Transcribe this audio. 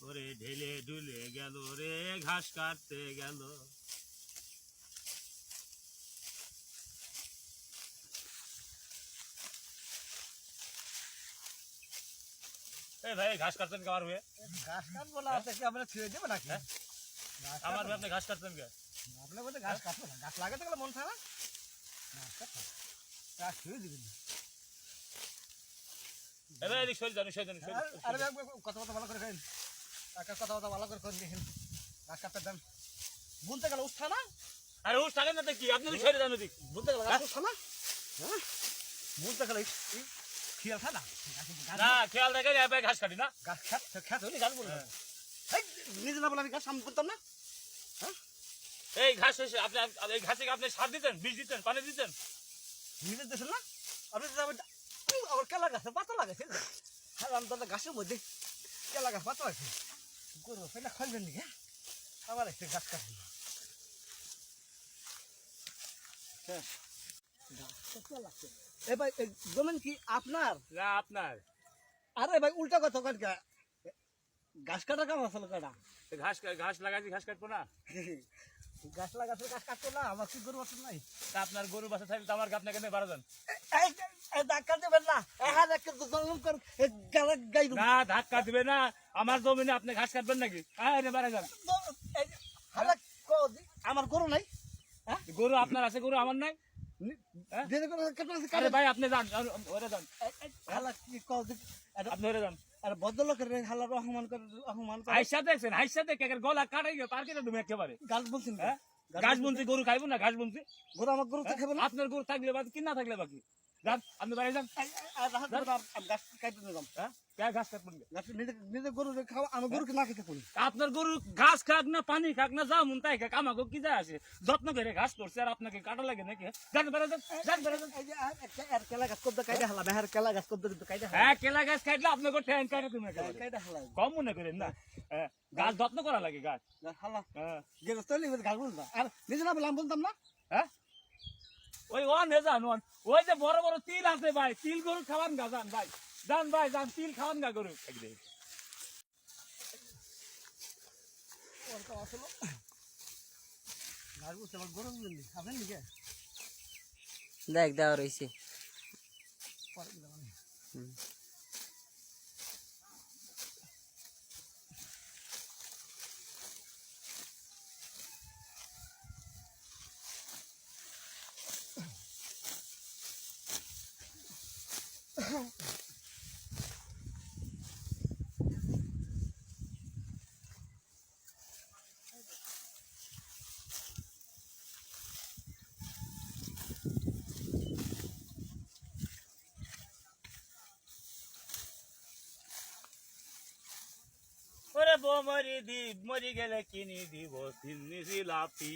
ওরে ঢেলে ঢুলে গেল রে ঘাস কাটতে গেল। এই ভাই ঘাস কাটছেন কে আমার হয়ে? ঘাস কাটবো না কি আমরা ছেড়ে দেবো নাকি? আমার হয়ে আপনি ঘাস কাটছেন কে? আপনার বলতে ঘাস কাটবো না, গাছ লাগাতে গেলে মন খারাপ। গাছ ছেড়ে দিবেন। এবার এদিক সরে যান, সরে যান, সরে যান। আরে কথা ভালো করে খেন, কথা ভালো করে করে দেখেন। ঘাস কাটতে দেন, বুনতে গেলে উঠা না। আরে উঠ থাকেন না কি আপনি সরে যান ওদিক। বুনতে গেলে গাছ উঠা না, হ্যাঁ বুনতে গেলে খেয়াল খা না। না খেয়াল রাখেন এবার ঘাস কাটি না। গাছ খ্যাত হলে গাছ বলবে নিজে না বলে আমি গাছ আমি বলতাম না। এই ঘাস হয়েছে আপনি, এই ঘাসে আপনি সার দিতেন, বীজ দিতেন, পানি দিতেন? নিজের দেশের না আপনি আবার কেলা গাছে পাতা লাগাইছেন। হ্যাঁ আমি তো গাছের মধ্যে কেলা গাছ পাতা লাগছে। গরু ফেলে খাইবেন নাকি? আবার একটা গাছ কাটবেন। এ ভাই জমিন কি আপনার? না আপনার। আরে ভাই উল্টা কথা কাট, গাছ কাটার কাম আসলে কাটা। ঘাস ঘাস লাগাইছি, ঘাস কাটবো না? গাছ লাগাতে গাছ কাটতো না, আমার কি গরু বাছুর নাই? তা আপনার গরু বাসা থাকলে তো আমার আপনাকে নিয়ে বাড়া যান। ধাক্কা দেবেন না, না ধাক্কা দিবে না, আমার জমিনে আপনি ঘাস কাটবেন নাকি? বাড়া যান। আমার গরু নাই। গরু আপনার আছে, গরু আমার নাই। আরে ভাই আপনি যান, ওরে যান, আপনি ওরে যান। আর ভদ্রলোকের হালার অপমান করে অপমান করে হাইসা দেখছেন, হাইসা দেখে গলা কাটাই গিয়ে পার কেটে তুমি একেবারে। গাছ বলছেন, ঘাস বুনছি, গরু খাইবো না? ঘাস বুনছি, গরু আমার গরু তো খাবে না। আপনার গরু থাকলে বাকি, কি না থাকলে বাকি। যান আপনি বাইরে যান। গাছ কাটতে নিলাম, ঘাস কাটবেন কে? নিজে গরু খাওয়া, আমার গরুকে না খেতে পারি। আপনার গরু ঘাস খাক না পানি খাক না যা মন তাই খাক, আমাকে কি যায় আসে? যত্ন করে ঘাস করছে আর আপনাকে কাটা লাগে নাকি? যান বেড়া যান, যান বেড়া যান। কেলা গাছ করতে কাইটা হালা, বেহার কেলা গাছ করতে কিন্তু কাইটা হ্যাঁ কেলা গাছ খাইলে আপনাকে ঠ্যাং কাটে তুমি একেবারে। কাইটা হালা কম মনে করেন না, গাছ যত্ন করা লাগে গাছ। হালা হ্যাঁ গেলে তৈরি গাছ বুঝবা। আর নিজে না বলে আমি বলতাম না। হ্যাঁ ওই ওয়ান হে যান ওয়ান, ওই যে বড় বড় তিল আছে ভাই, তিল গরু খাওয়ান গা, যান ভাই, যান ভাই যান, তিল খাওয়ান গা গরু। গাছ বুঝতে আমার গরু বুঝলি খাবেন নাকি? দেখ দেওয়া রয়েছে। ওরে বো মরি দি, মরি গেলে কিনি দিব জিলাপি।